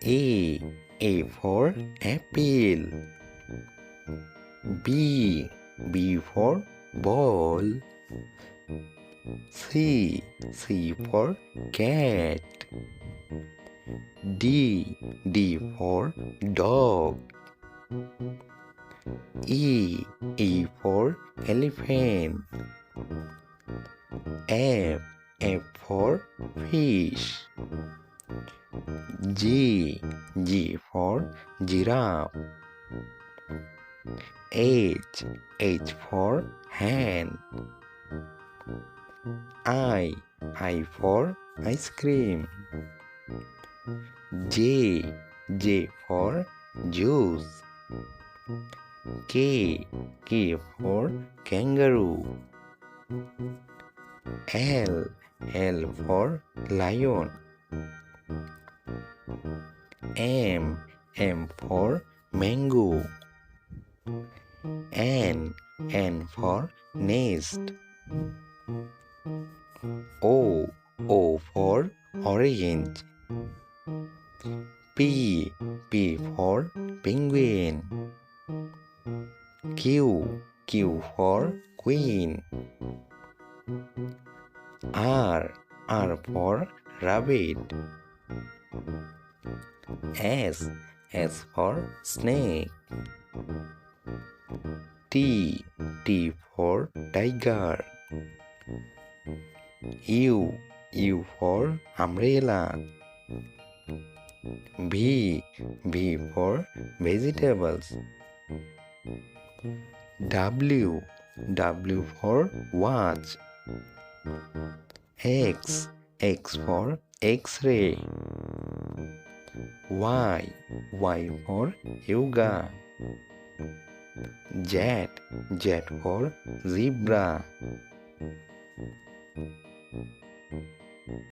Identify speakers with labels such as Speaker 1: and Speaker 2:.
Speaker 1: A for apple. B for ball. C for cat. D for dog. E for elephant. F for fish. G for giraffe. H for hand. I for ice cream. J for juice. K for kangaroo. L for lion. M for mango. N for nest. O for orange. P for penguin. Q for queen. R for rabbit. S for snake. T for tiger. U for umbrella. V for vegetables. W for watch. X for X-ray. Y for yoga. Z for zebra.